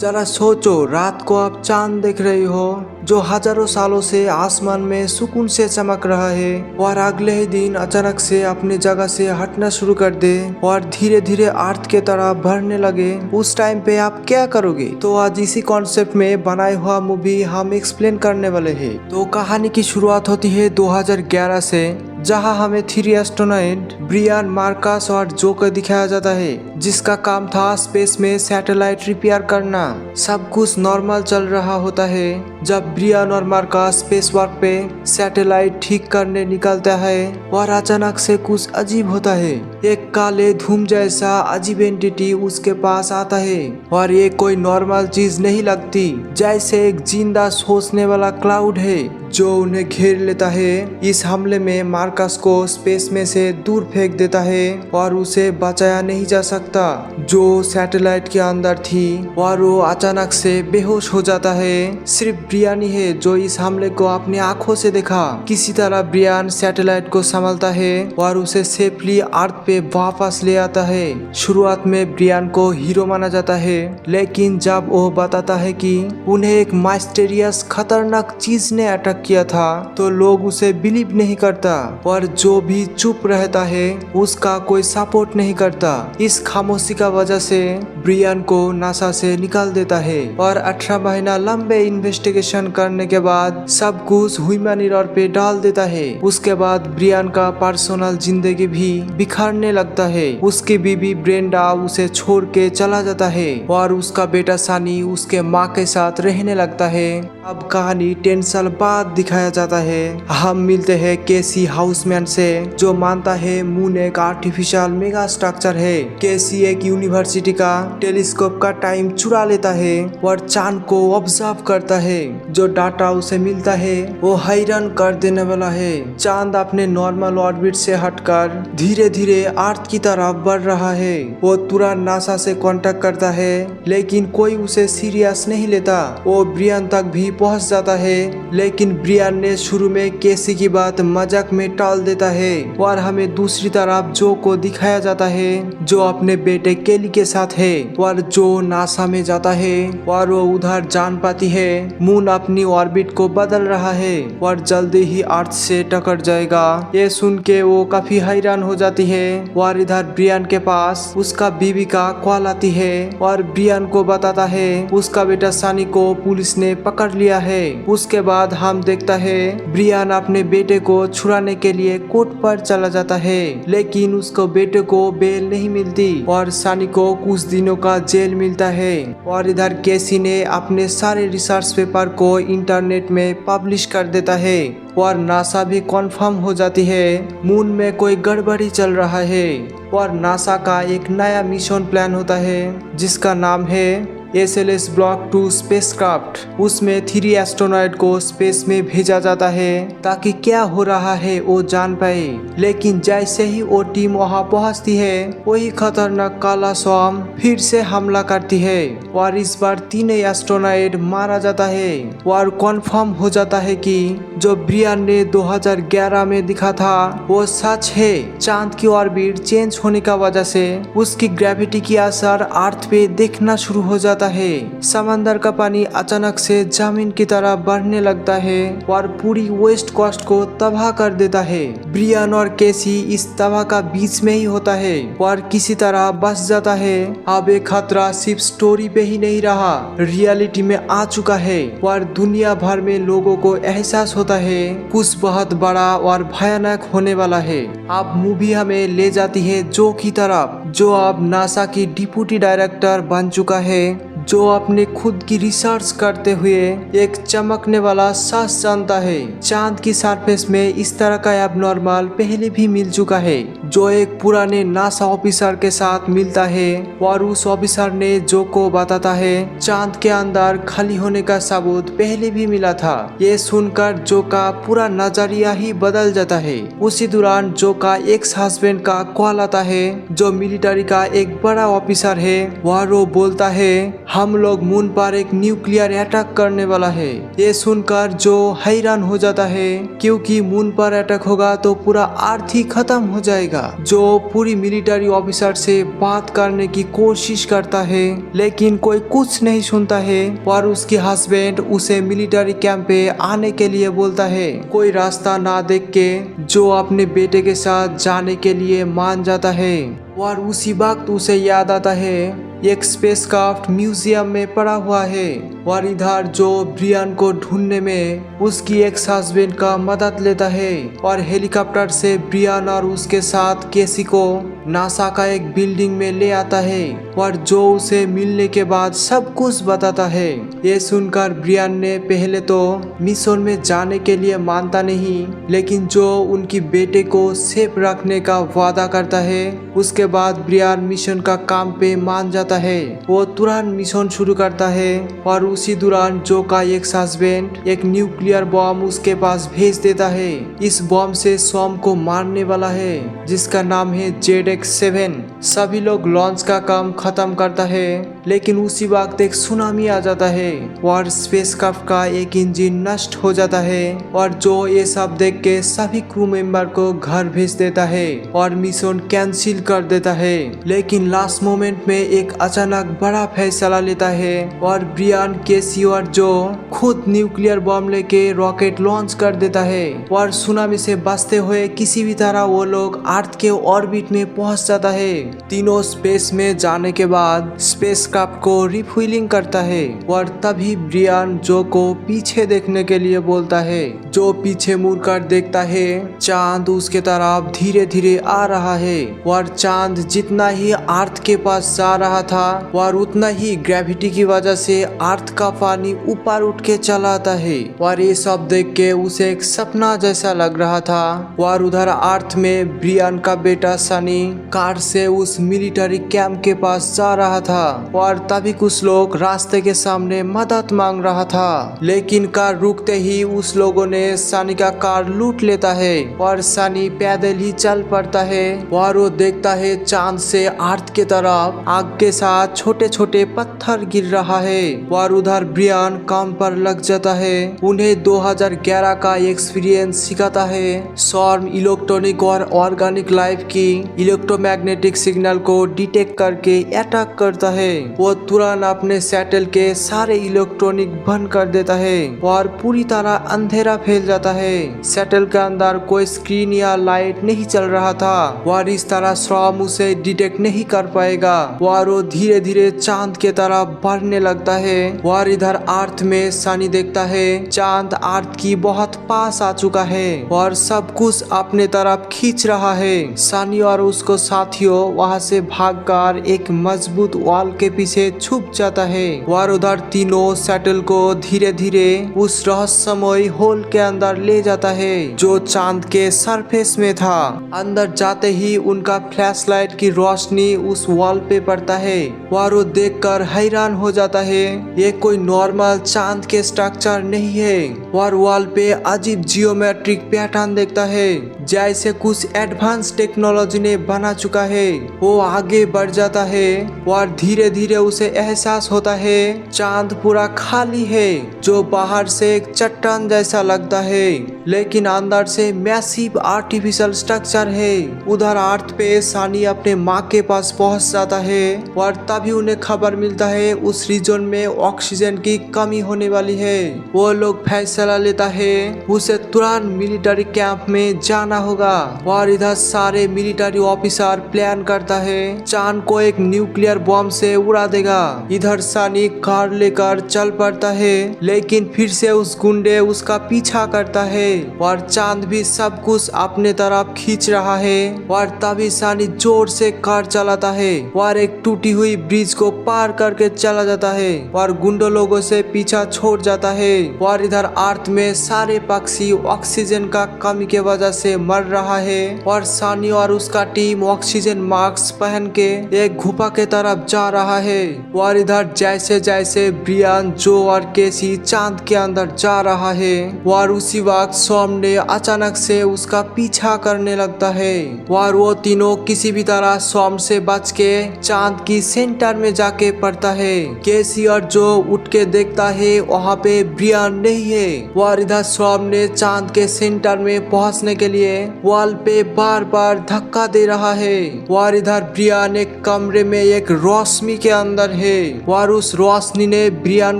जरा सोचो, रात को आप चांद देख रहे हो जो हजारों सालों से आसमान में सुकून से चमक रहा है और अगले ही दिन अचानक से अपनी जगह से हटना शुरू कर दे और धीरे धीरे अर्थ के तरह बढ़ने लगे। उस टाइम पे आप क्या करोगे? तो आज इसी कॉन्सेप्ट में बनाया हुआ मूवी हम एक्सप्लेन करने वाले हैं। तो कहानी की शुरुआत होती है 2011 से, जहां हमें 3 एस्ट्रोनॉट ब्रियान, मार्कस और जो को दिखाया जाता है, जिसका काम था स्पेस में सैटेलाइट रिपेयर करना। सब कुछ नॉर्मल चल रहा होता है जब ब्रियान और मार्कस स्पेस वर्क पे सैटेलाइट ठीक करने निकलता है और अचानक से कुछ अजीब होता है। एक काले धूम जैसा अजीब एंटिटी उसके पास आता है और ये कोई नॉर्मल चीज नहीं लगती, जैसे एक जिंदा सोचने वाला क्लाउड है जो उन्हें घेर लेता है। इस हमले में मार्कस को स्पेस में से दूर फेंक देता है और उसे बचाया नहीं जा सकता जो सैटेलाइट के अंदर थी, और वो अचानक से बेहोश हो जाता है। सिर्फ ब्रियान ही है जो इस हमले को अपनी आंखों से देखा। किसी तरह ब्रियान सैटेलाइट को संभालता है और उसे सेफली अर्थ पे वापस ले आता है। शुरुआत में ब्रियान को हीरो माना जाता है, लेकिन जब वो बताता है कि उन्हें एक माइस्टीरियस खतरनाक चीज ने अटैक किया था तो लोग उसे बिलीव नहीं करता, और जो भी चुप रहता है उसका कोई सपोर्ट नहीं करता। इस खामोशी का वजह से ब्रियान को नासा से निकाल देता है और 18 महीना लंबे इन्वेस्टिगेशन करने के बाद सब कुछ ह्यूमन एरर पे डाल देता है। उसके बाद ब्रियान का पर्सनल जिंदगी भी बिखरने लगता है। उसकी बीबी ब्रेंडा उसे छोड़ के चला जाता है और उसका बेटा सनी उसके माँ के साथ रहने लगता है। अब कहानी 10 साल बाद दिखाया जाता है। हम मिलते हैं केसी हाउसमैन से, जो मानता है मून एक आर्टिफिशियल मेगा स्ट्रक्चर है। केसी एक यूनिवर्सिटी का टेलीस्कोप का टाइम चुरा लेता है और चांद को ऑब्जर्व करता है। जो डाटा उसे मिलता है वो हैरान कर देने वाला है। चांद अपने नॉर्मल ऑर्बिट से हटकर धीरे धीरे अर्थ की तरफ बढ़ रहा है। वो तुरंत नासा से कांटेक्ट करता है, लेकिन कोई उसे सीरियस नहीं लेता। वो ब्रियान तक भी पहुंच जाता है, लेकिन ब्रियान ने शुरू में केसी की बात मजाक में टाल देता है। और हमें दूसरी तरफ जो को दिखाया जाता है, जो अपने बेटे केली के साथ है और जो नासा में जाता है और वो उधर जान पाती है मून अपनी ऑर्बिट को बदल रहा है और जल्दी ही अर्थ से टकरा जाएगा। ये सुन के वो काफी हैरान हो जाती है। और इधर ब्रियान के पास उसका बीवी का कॉल आती है और ब्रियान को बताता है उसका बेटा सनी को पुलिस ने पकड़ लिया है। उसके बाद हम देखता है ब्रियान अपने बेटे को छुड़ाने के लिए कोर्ट पर चला जाता है, लेकिन उसको बेटे को बेल नहीं मिलती और सनी को कुछ दिनों का जेल मिलता है। और इधर केसी ने अपने सारे रिसर्च पेपर को इंटरनेट में पब्लिश कर देता है और नासा भी कंफर्म हो जाती है मून में कोई गड़बड़ी चल रहा है। और नासा का एक नया मिशन प्लान होता है जिसका नाम है SLS ब्लॉक 2 स्पेसक्राफ्ट। उसमें 3 एस्ट्रोनॉट को स्पेस में भेजा जाता है ताकि क्या हो रहा है वो जान पाए। लेकिन जैसे ही वो टीम वहां पहुंचती है, वही खतरनाक काला स्वाम फिर से हमला करती है और इस बार 3 एस्ट्रोनॉट मारा जाता है। और कंफर्म हो जाता है कि जो ब्रियान ने 2011 में दिखा था वो सच है। चांद की ऑर्बिट चेंज होने का वजह से उसकी ग्रेविटी की असर अर्थ पे देखना शुरू हो जाता है। समंदर का पानी अचानक से जमीन की तरह बढ़ने लगता है और पूरी वेस्ट कोस्ट को तबाह कर देता है। ब्रियान और केसी इस तबाह का बीच में ही होता है और किसी तरह बच जाता है। अब एक खतरा सिर्फ स्टोरी पे ही नहीं रहा, रियलिटी में आ चुका है और दुनिया भर में लोगों को एहसास होता है कुछ बहुत बड़ा और भयानक होने वाला है। अब मूवी हमें ले जाती है जो की तरफ, जो अब नासा की डिप्टी डायरेक्टर बन चुका है, जो अपने खुद की रिसर्च करते हुए एक चमकने वाला सच जानता है। चांद की सरफेस में इस तरह का एबनॉर्मल पहले भी मिल चुका है, जो एक पुराने नासा ऑफिसर के साथ मिलता है और उस ऑफिसर ने जो को बताता है चांद के अंदर खाली होने का सबूत पहले भी मिला था। ये सुनकर जो का पूरा नजरिया ही बदल जाता है। उसी दौरान जो का एक्स हस्बैंड का कॉल आता है, जो मिलिट्री का एक बड़ा ऑफिसर है, और वो बोलता है हम लोग मून पर एक न्यूक्लियर अटैक करने वाला है। ये सुनकर जो हैरान हो जाता है, क्योंकि मून पर अटैक होगा तो पूरा अर्थ ही खत्म हो जाएगा। जो पूरी मिलिट्री ऑफिसर से बात करने की कोशिश करता है, लेकिन कोई कुछ नहीं सुनता है और उसकी हस्बैंड उसे मिलिट्री कैंप पे आने के लिए बोलता है। कोई रास्ता ना देख के जो अपने बेटे के साथ जाने के लिए मान जाता है और उसी वक्त उसे याद आता है एक स्पेसक्राफ्ट म्यूजियम में पड़ा हुआ है और इधर जो ब्रियन को ढूंढने में उसकी एक्स हस्बैंड का मदद लेता है और हेलीकॉप्टर से ब्रियन और उसके साथ केसी को नासा का एक बिल्डिंग में ले आता है और जो उसे मिलने के बाद सब कुछ बताता है। ये सुनकर ब्रियन ने पहले तो मिशन में जाने के लिए मानता नहीं, लेकिन जो उनकी बेटे को सेफ रखने का वादा करता है उसके बाद ब्रियन मिशन का काम पे मान जाता है। वो तुरंत मिशन शुरू करता है और उसी दौरान जो का एक्स हस्बैंड एक न्यूक्लियर बम उसके पास भेज देता है। इस बम से स्वयं को मारने वाला है जिसका नाम है ZX-7। सभी लोग लॉन्च का काम खत्म करता है, लेकिन उसी वक्त एक सुनामी आ जाता है और स्पेसक्राफ्ट का एक इंजन नष्ट हो जाता है और जो ये सब देख के सभी क्रू मेंबर को घर भेज देता है और मिशन कैंसिल कर देता है। लेकिन लास्ट मोमेंट में एक अचानक बड़ा फैसला लेता है और ब्रियन, केसी और जो खुद न्यूक्लियर बम लेके रॉकेट लॉन्च कर देता है और सुनामी से बचते हुए किसी भी तरह वो लोग अर्थ के ऑर्बिट में पहुंच जाता है। तीनों स्पेस में जाने के बाद स्पेसक्राफ्ट को रिफ्यूलिंग करता है और तभी ब्रियन जो को पीछे देखने के लिए बोलता है। जो पीछे मुड़कर देखता है चांद उसके तरफ धीरे धीरे आ रहा है और चांद जितना ही अर्थ के पास जा रहा था और उतना ही ग्रेविटी की वजह से अर्थ का पानी ऊपर उठ के चला आता है और ये सब देख के उसे एक सपना जैसा लग रहा था। और उधर अर्थ में ब्रियन का बेटा सनी कार से उस मिलिट्री कैंप के पास जा रहा था और तभी कुछ लोग रास्ते के सामने मदद मांग रहा था, लेकिन कार रुकते ही उस लोगों ने सनी का कार लूट लेता है और सनी पैदल ही चल पड़ता है और वो देखता है चांद से अर्थ के तरफ आग के साथ छोटे छोटे पत्थर गिर रहा है और उधर ब्रियन काम पर लग जाता है। उन्हें 2011 का एक्सपीरियंस सिखाता है सॉर्म इलेक्ट्रॉनिक और ऑर्गेनिक लाइफ की इलेक्ट्रोमैग्नेटिक सिग्नल को डिटेक्ट करके अटैक करता है। वो तुरंत अपने सैटल के सारे इलेक्ट्रॉनिक बंद कर देता है और पूरी तरह अंधेरा फैल जाता है। सैटल के अंदर कोई स्क्रीन या लाइट नहीं चल रहा था और इस तरह सॉर्म उसे डिटेक्ट नहीं कर पाएगा और वो धीरे धीरे चांद के तरफ बढ़ने लगता है। और इधर अर्थ में सनी देखता है चांद अर्थ की बहुत पास आ चुका है और सब कुछ अपने तरफ खींच रहा है। सनी और उसको साथियों वहां से भागकर एक मजबूत वॉल के पीछे छुप जाता है और उधर तीनों सैटल को धीरे धीरे उस रहस्यमय होल के अंदर ले जाता है जो चांद के सरफेस में था। अंदर जाते ही उनका फ्लैशलाइट की रोशनी उस वॉल पे पड़ता है और वो देखकर हैरान हो जाता है ये कोई नॉर्मल चांद के स्ट्रक्चर नहीं है और वॉल पे अजीब जियोमेट्रिक पैटर्न देखता है जैसे कुछ एडवांस टेक्नोलॉजी ने बना चुका है। वो आगे बढ़ जाता है और धीरे धीरे उसे एहसास होता है चांद पूरा खाली है जो बाहर से एक चट्टान जैसा लगता है, लेकिन अंदर से मैसिव आर्टिफिशियल स्ट्रक्चर है। उधर अर्थ पे सनी अपने माँ के पास पहुंच जाता है और तभी उन्हें खबर मिलता है उस रीजन में ऑक्सीजन की कमी होने वाली है। वो लोग फैसला लेता है उसे तुरंत मिलिट्री कैंप में जाना होगा और इधर सारे मिलिट्री ऑफिसर प्लान करता है चांद को एक न्यूक्लियर बम से उड़ा देगा। इधर सनी कार लेकर चल पड़ता है, लेकिन फिर से उस गुंडे उसका पीछा करता है और चांद भी सब कुछ अपने तरफ खींच रहा है और तभी सनी जोर से कार चलाता है और एक टूटी हुई ब्रिज को पार करके चला जाता है और गुंडों लोगों से पीछा छोड़ जाता है। और इधर अर्थ में सारे पक्षी ऑक्सीजन का कमी के वजह से मर रहा है और सनी और उसका टीम ऑक्सीजन मास्क पहन के एक गुफा के तरफ जा रहा है। और इधर जैसे जैसे ब्रियान, जो और केसी चांद के अंदर जा रहा है और उसी वक्त सामने अचानक से उसका पीछा करने लगता है और वो तीनों किसी भी तरह सॉम से बच के चांद की सेंटर में जाके पड़ता है। केसी और जो उठ के देखता है वहाँ पे ब्रियान नहीं है और इधर सॉम ने चांद के सेंटर में पहुँचने के लिए वॉल पे बार बार धक्का दे रहा है और इधर ब्रियान एक कमरे में एक रोशनी के अंदर है और उस रोशनी ने ब्रियान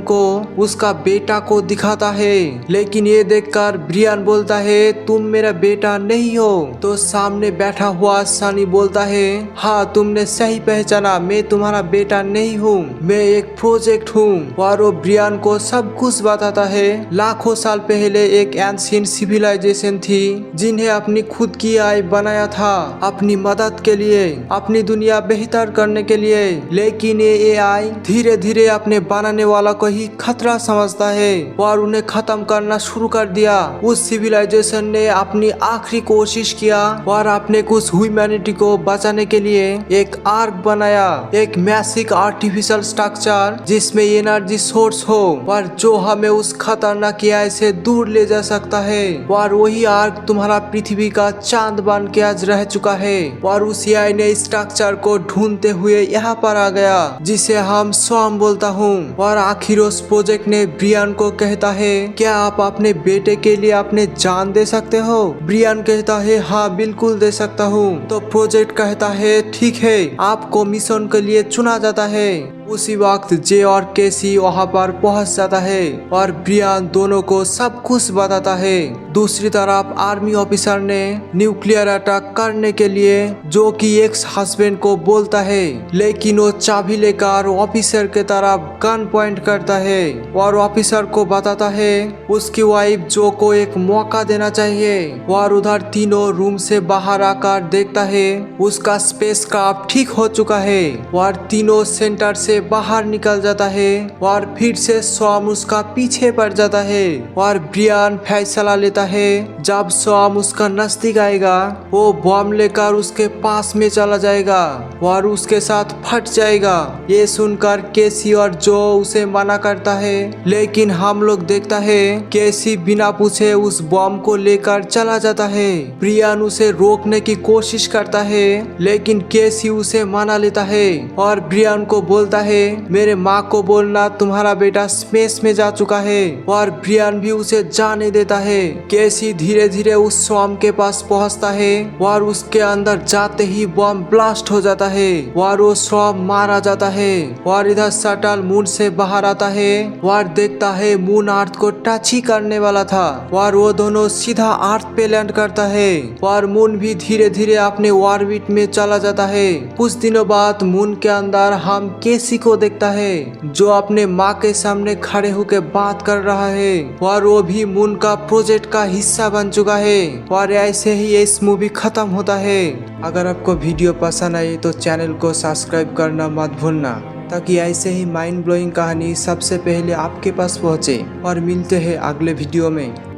को उसका बेटा को दिखाता है। लेकिन ये देखकर ब्रियान बोलता है तुम मेरा बेटा नहीं हो। तो सामने बैठा हुआ सनी बोलता है हाँ तुमने सही पहचाना, मैं तुम्हारा बेटा नहीं हूँ, मैं एक प्रोजेक्ट हूँ। और वो ब्रियान को सब कुछ बताता है। लाखों साल पहले एक एंशिएंट सिविलाइजेशन थी जिन्हें अपनी खुद की AI बनाया था अपनी मदद के लिए, अपनी दुनिया बेहतर करने के लिए। लेकिन ये AI धीरे धीरे अपने बनाने वाला को ही खतरा समझता है और उन्हें खत्म करना शुरू कर दिया। उस सिविलाइजेशन ने अपनी आखिरी कोशिश किया और अपने कुछ ह्यूमैनिटी को बचाने के लिए एक आर्क बनाया, एक मैसिव आर्टिफिशियल स्ट्रक्चर जिसमें एनर्जी सोर्स हो और जो हमें उस खतरनाक AI से दूर ले जा सकता है। और वही आर्क तुम्हारा पृथ्वी का चांद बन के आज रह चुका है। और उस AI ने स्ट्रक्चर को ढूंढते हुए यहाँ पर आ गया जिसे हम सॉम बोलता हूँ। और आखिर उस प्रोजेक्ट ने ब्रियान को कहता है क्या आप अपने बेटे के लिए अपने जान दे सकते हो? ब्रियान कहता है हाँ बिल्कुल दे सकता हूँ। तो प्रोजेक्ट कहता है ठीक है, आपको मिशन के लिए चुना जाता है। उसी वक्त जे और केसी वहां पर पहुंच जाता है और ब्रियान दोनों को सब कुछ बताता है। दूसरी तरफ आर्मी ऑफिसर ने न्यूक्लियर अटैक करने के लिए जो कि एक्स हस्बैंड को बोलता है, लेकिन वो चाबी लेकर ऑफिसर के तरफ गन पॉइंट करता है और ऑफिसर को बताता है उसकी वाइफ जो को एक मौका देना चाहिए। और उधर तीनों रूम से बाहर आकर देखता है उसका स्पेसक्राफ्ट ठीक हो चुका है और तीनों सेंटर से बाहर निकल जाता है और फिर से सॉम उसका पीछे पड़ जाता है। और ब्रियान फैसला लेता है जब सॉम उसका नजदीक आएगा वो बम लेकर उसके पास में चला जाएगा और उसके साथ फट जाएगा। ये सुनकर केसी और जो उसे मना करता है, लेकिन हम लोग देखता है केसी बिना पूछे उस बम को लेकर चला जाता है। ब्रियान उसे रोकने की कोशिश करता है लेकिन केसी उसे मना लेता है और ब्रियान को बोलता है मेरे माँ को बोलना तुम्हारा बेटा स्पेस में जा चुका है। और ब्रियान भी उसे जाने देता है। केसी धीरे धीरे उस सॉम के पास पहुंचता है और उसके अंदर जाते ही बम ब्लास्ट हो जाता है और वो सॉम मारा जाता है। और इधर शटल मून से बाहर आता है और देखता है मून अर्थ को टच ही करने वाला था और वो दोनों सीधा अर्थ पे लैंड करता है और मून भी धीरे धीरे अपने ऑर्बिट में चला जाता है। कुछ दिनों बाद मून के अंदर हम केसी को देखता है जो अपने माँ के सामने खड़े होकर बात कर रहा है और वो भी मून का प्रोजेक्ट का हिस्सा बन चुका है। और ऐसे ही इस मूवी खत्म होता है। अगर आपको वीडियो पसंद आई तो चैनल को सब्सक्राइब करना मत भूलना ताकि ऐसे ही माइंड ब्लोइंग कहानी सबसे पहले आपके पास पहुंचे। और मिलते हैं अगले वीडियो में।